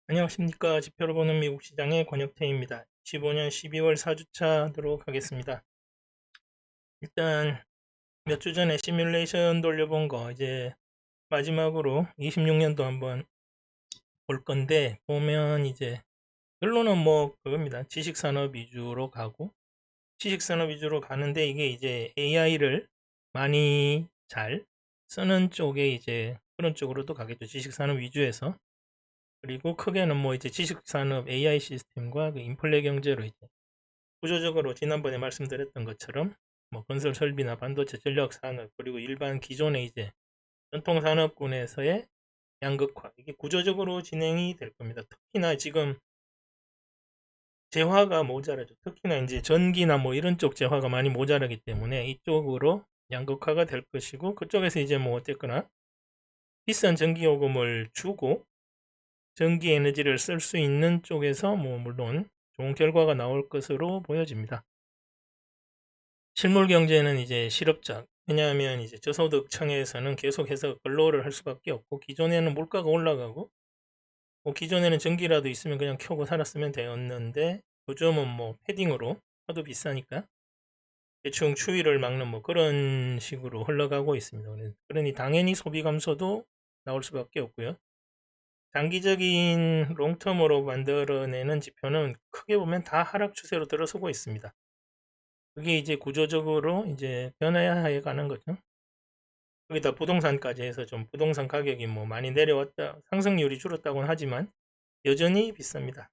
안녕하십니까. 지표를 보는 미국 시장의 권혁태입니다. 15년 12월 4주차 하도록 하겠습니다. 일단 몇 주 전에 시뮬레이션 돌려본 거 이제 마지막으로 26년도 한번 볼 건데, 보면 이제 결론은 뭐 그겁니다. 지식산업 위주로 가고, 지식산업 위주로 가는데, 이게 이제 AI를 많이 잘 쓰는 쪽에 이제 그런 쪽으로도 가겠죠. 지식산업 위주에서. 그리고 크게는 뭐 이제 지식산업 AI 시스템과 그 인플레 경제로 이제 구조적으로 지난번에 말씀드렸던 것처럼 뭐 건설 설비나 반도체 전력 산업, 그리고 일반 기존의 이제 전통 산업군에서의 양극화, 이게 구조적으로 진행이 될 겁니다. 특히나 지금 재화가 모자라죠. 특히나 이제 전기나 뭐 이런 쪽 재화가 많이 모자라기 때문에 이쪽으로 양극화가 될 것이고, 그쪽에서 이제 뭐 어쨌거나 비싼 전기 요금을 주고 전기 에너지를 쓸 수 있는 쪽에서 뭐 물론 좋은 결과가 나올 것으로 보여집니다. 실물 경제는 이제 실업자, 왜냐하면 이제 저소득층에서는 계속해서 근로를 할 수밖에 없고, 기존에는 물가가 올라가고 뭐 기존에는 전기라도 있으면 그냥 켜고 살았으면 되었는데, 요즘은 뭐 패딩으로 하도 비싸니까 대충 추위를 막는 뭐 그런 식으로 흘러가고 있습니다. 그러니 당연히 소비 감소도 나올 수밖에 없고요. 장기적인 롱텀으로 만들어내는 지표는 크게 보면 다 하락 추세로 들어서고 있습니다. 그게 이제 구조적으로 이제 변화해 가는 거죠. 거기다 부동산까지 해서 좀 부동산 가격이 뭐 많이 내려왔다, 상승률이 줄었다고는 하지만 여전히 비쌉니다.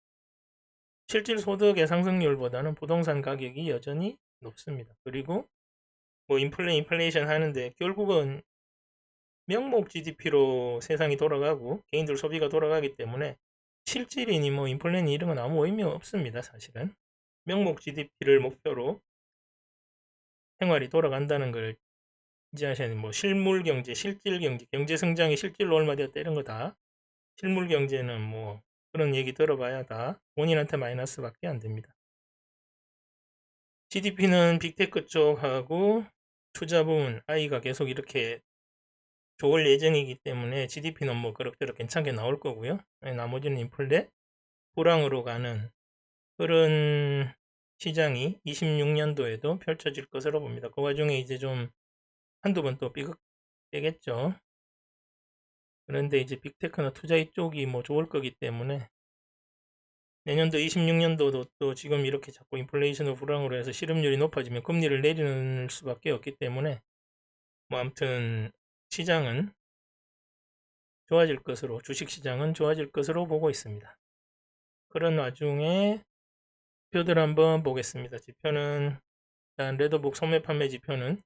실질 소득의 상승률보다는 부동산 가격이 여전히 높습니다. 그리고 뭐 인플레이션 하는데 결국은 명목 GDP로 세상이 돌아가고 개인들 소비가 돌아가기 때문에 실질이니 뭐 인플레니 이런 건 아무 의미 없습니다. 사실은 명목 GDP를 목표로 생활이 돌아간다는 걸 이제 하셔야 뭐 실물 경제, 실질 경제, 경제 성장이 실질로 얼마 되었다 이런 거 다 실물 경제는 뭐 그런 얘기 들어봐야 다 본인한테 마이너스밖에 안 됩니다. GDP는 빅테크 쪽하고 투자 부문, I가 계속 이렇게 좋을 예정이기 때문에 GDP는 뭐 그럭저럭 괜찮게 나올 거고요. 나머지는 인플레, 불황으로 가는 그런 시장이 26년도에도 펼쳐질 것으로 봅니다. 그 와중에 이제 좀 한두 번 또 삐걱대겠죠. 그런데 이제 빅테크나 투자 이쪽이 뭐 좋을 거기 때문에 내년도 26년도도 또 지금 이렇게 자꾸 인플레이션을 불황으로 해서 실업률이 높아지면 금리를 내리는 수밖에 없기 때문에 뭐 아무튼 시장은 좋아질 것으로, 주식시장은 좋아질 것으로 보고 있습니다. 그런 와중에 지표들 한번 보겠습니다. 지표는 일단 레더북 소매 판매 지표는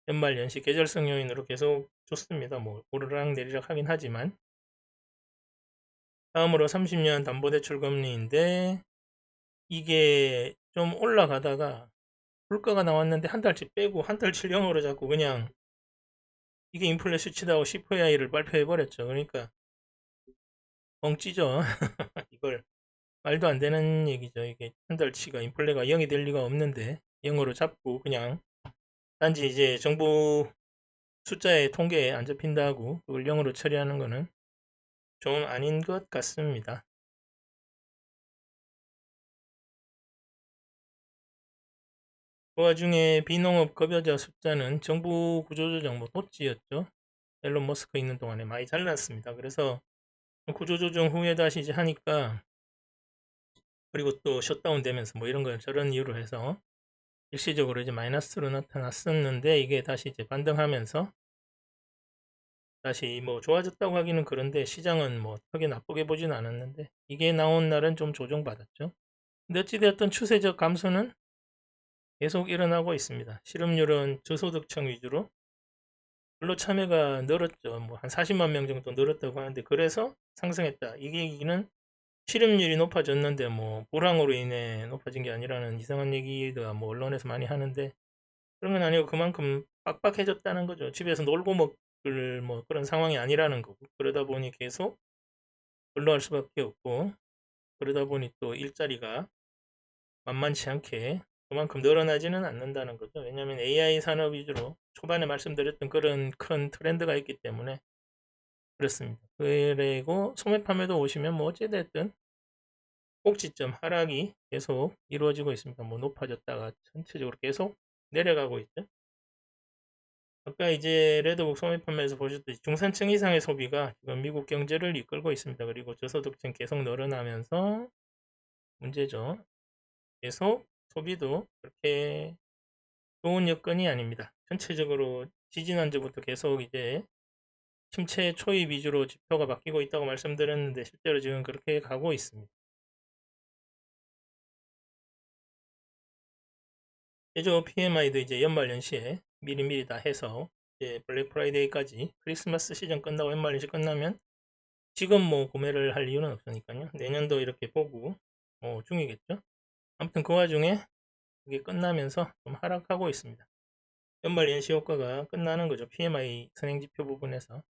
연말 연시 계절성 요인으로 계속 좋습니다. 뭐 오르락 내리락 하긴 하지만, 다음으로 30년 담보대출 금리인데 이게 좀 올라가다가 물가가 나왔는데 한 달치 빼고 한 달치 0으로 잡고 그냥 이게 인플레 수치다고 CPI를 발표해 버렸죠. 그러니까 뻥치죠. 이걸 말도 안 되는 얘기죠. 이게 한 달치가 인플레가 0이 될 리가 없는데 0으로 잡고 그냥 단지 이제 정부 숫자에 통계에 안 잡힌다고 그걸 0으로 처리하는 거는 좀 아닌 것 같습니다. 그 와중에 비농업 급여자 숫자는 정부 구조조정 뭐 도찌였죠. 앨런 머스크 있는 동안에 많이 잘랐습니다. 그래서 구조조정 후에 다시 이제 하니까, 그리고 또 셧다운 되면서 뭐 이런 걸 저런 이유로 해서 일시적으로 이제 마이너스로 나타났었는데, 이게 다시 이제 반등하면서 다시 뭐 좋아졌다고 하기는 그런데 시장은 뭐 크게 나쁘게 보진 않았는데 이게 나온 날은 좀 조정받았죠. 근데 어찌되었든 추세적 감소는 계속 일어나고 있습니다. 실업률은 저소득층 위주로 근로 참여가 늘었죠. 뭐 한 40만 명 정도 늘었다고 하는데, 그래서 상승했다. 이게 얘기는 실업률이 높아졌는데 뭐 불황으로 인해 높아진 게 아니라는 이상한 얘기가 뭐 언론에서 많이 하는데, 그런 건 아니고 그만큼 빡빡해졌다는 거죠. 집에서 놀고 먹을 뭐 그런 상황이 아니라는 거고, 그러다 보니 계속 근로할 수밖에 없고, 그러다 보니 또 일자리가 만만치 않게 그만큼 늘어나지는 않는다는 거죠. 왜냐하면 AI 산업 위주로 초반에 말씀드렸던 그런 큰 트렌드가 있기 때문에 그렇습니다. 그리고 소매 판매도 보시면 뭐 어찌됐든 꼭지점 하락이 계속 이루어지고 있습니다. 뭐 높아졌다가 전체적으로 계속 내려가고 있죠. 아까 이제 레드북 소매 판매에서 보셨듯이 중산층 이상의 소비가 지금 미국 경제를 이끌고 있습니다. 그리고 저소득층 계속 늘어나면서 문제죠. 계속 소비도 그렇게 좋은 여건이 아닙니다. 전체적으로 지지난주부터 계속 이제 침체 초입 위주로 지표가 바뀌고 있다고 말씀드렸는데 실제로 지금 그렇게 가고 있습니다. 제조 PMI도 이제 연말연시에 미리미리 다 해서 이제 블랙 프라이데이까지 크리스마스 시즌 끝나고 연말연시 끝나면 지금 뭐 구매를 할 이유는 없으니까요. 내년도 이렇게 보고 중이겠죠. 아무튼 그 와중에 이게 끝나면서 좀 하락하고 있습니다. 연말연시 효과가 끝나는 거죠. PMI 선행지표 부분에서.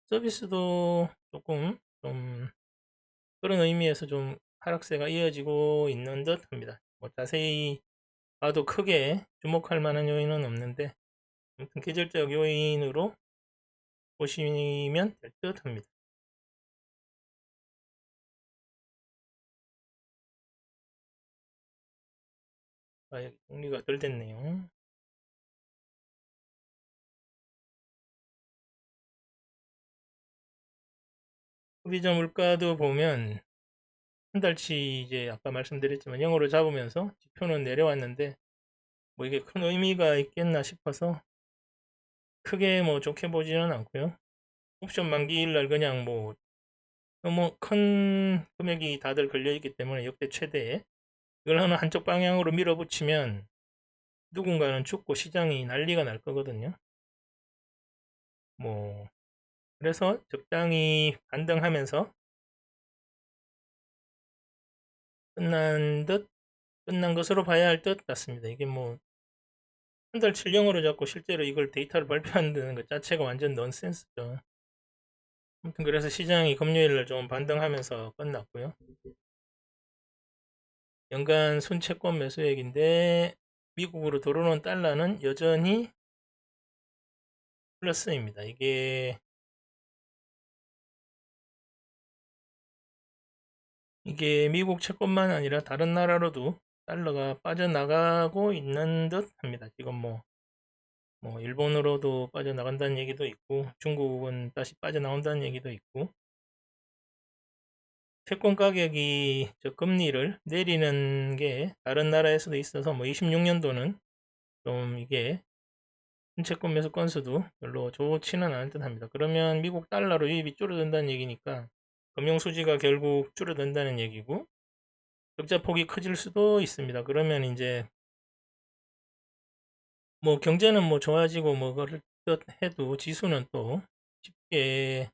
서비스도 조금 좀 그런 의미에서 좀 하락세가 이어지고 있는 듯 합니다. 뭐 자세히 봐도 크게 주목할 만한 요인은 없는데 아무튼 계절적 요인으로 보시면 될 듯 합니다. 아, 여기 정리가 덜 됐네요. 소비자 물가도 보면 한 달치 이제 아까 말씀드렸지만 0으로 잡으면서 지표는 내려왔는데 뭐 이게 큰 의미가 있겠나 싶어서 크게 뭐 좋게 보지는 않고요. 옵션 만기일 날 그냥 뭐 너무 큰 금액이 다들 걸려있기 때문에 역대 최대 이걸 하나 한쪽 방향으로 밀어붙이면 누군가는 죽고 시장이 난리가 날 거거든요. 뭐 그래서 적당히 반등하면서 끝난 것으로 봐야 할 듯 같습니다. 이게 뭐 한 달 7령으로 잡고 실제로 이걸 데이터를 발표한다는 것 자체가 완전 넌센스죠. 아무튼 그래서 시장이 금요일날 좀 반등하면서 끝났고요. 연간 순채권 매수액인데 미국으로 들어오는 달러는 여전히 플러스입니다. 이게 미국 채권만 아니라 다른 나라로도 달러가 빠져나가고 있는 듯 합니다. 지금 뭐 일본으로도 빠져나간다는 얘기도 있고 중국은 다시 빠져나온다는 얘기도 있고 채권 가격이 저 금리를 내리는 게 다른 나라에서도 있어서 뭐 26년도는 좀 이게 채권 매수 건수도 별로 좋지는 않을 듯 합니다. 그러면 미국 달러로 유입이 줄어든다는 얘기니까 금융 수지가 결국 줄어든다는 얘기고 적자 폭이 커질 수도 있습니다. 그러면 이제 뭐 경제는 뭐 좋아지고 뭐 그럴 듯 해도 지수는 또 쉽게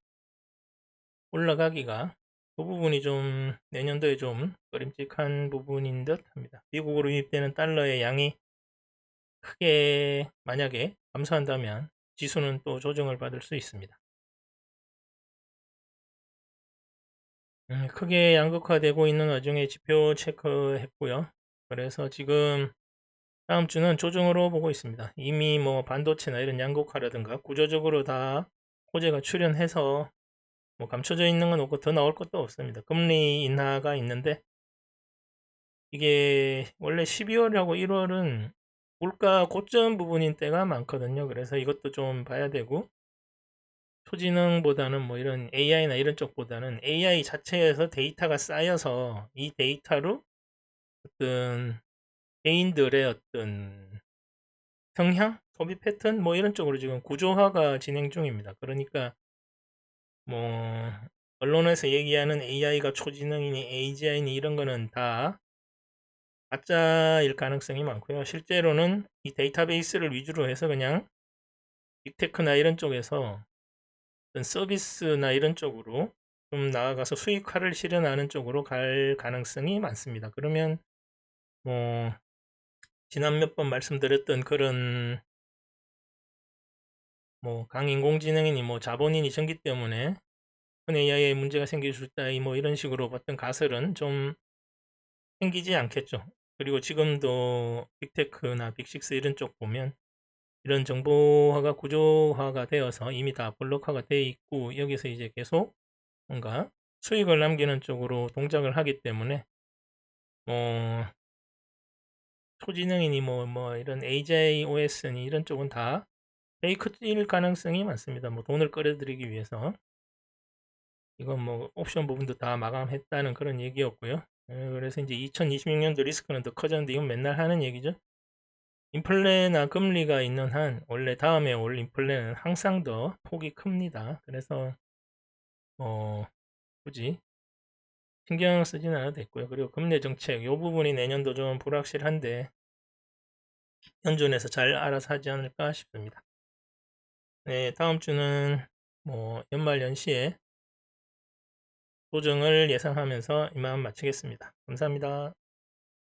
올라가기가 그 부분이 좀 내년도에 좀 꺼림칙한 부분인 듯 합니다. 미국으로 유입되는 달러의 양이 크게 만약에 감소한다면 지수는 또 조정을 받을 수 있습니다. 크게 양극화되고 있는 와중에 지표 체크했고요. 그래서 지금 다음 주는 조정으로 보고 있습니다. 이미 뭐 반도체나 이런 양극화라든가 구조적으로 다 호재가 출현해서 뭐 감춰져 있는 건 없고 더 나올 것도 없습니다. 금리 인하가 있는데 이게 원래 12월하고 1월은 물가 고점 부분인 때가 많거든요. 그래서 이것도 좀 봐야 되고 초지능보다는 뭐 이런 AI나 이런 쪽보다는 AI 자체에서 데이터가 쌓여서 이 데이터로 어떤 개인들의 어떤 성향, 소비 패턴 뭐 이런 쪽으로 지금 구조화가 진행 중입니다. 그러니까 뭐 언론에서 얘기하는 AI가 초지능이니 AGI니 이런 거는 다 가짜일 가능성이 많고요. 실제로는 이 데이터베이스를 위주로 해서 그냥 빅테크나 이런 쪽에서 어떤 서비스나 이런 쪽으로 좀 나아가서 수익화를 실현하는 쪽으로 갈 가능성이 많습니다. 그러면 뭐 지난 몇 번 말씀드렸던 그런 뭐 강인공지능이니 뭐 자본이니 전기 때문에 큰 AI에 문제가 생길 수 있다 뭐 이런 식으로 봤던 가설은 좀 생기지 않겠죠. 그리고 지금도 빅테크나 빅식스 이런 쪽 보면 이런 정보화가 구조화가 되어서 이미 다 블록화가 되어 있고 여기서 이제 계속 뭔가 수익을 남기는 쪽으로 동작을 하기 때문에 초지능이니 뭐 이런 AJOS니 이런 쪽은 다 페이크일 가능성이 많습니다. 뭐 돈을 끌어들이기 위해서 이건 뭐 옵션 부분도 다 마감했다는 그런 얘기였고요. 그래서 이제 2026년도 리스크는 더 커졌는데 이건 맨날 하는 얘기죠. 인플레나 금리가 있는 한 원래 다음에 올 인플레는 항상 더 폭이 큽니다. 그래서 굳이 신경 쓰지는 않아도 됐고요. 그리고 금리 정책 이 부분이 내년도 좀 불확실한데 연준에서 잘 알아서 하지 않을까 싶습니다. 네, 다음 주는 뭐 연말 연시에 조정을 예상하면서 이만 마치겠습니다. 감사합니다.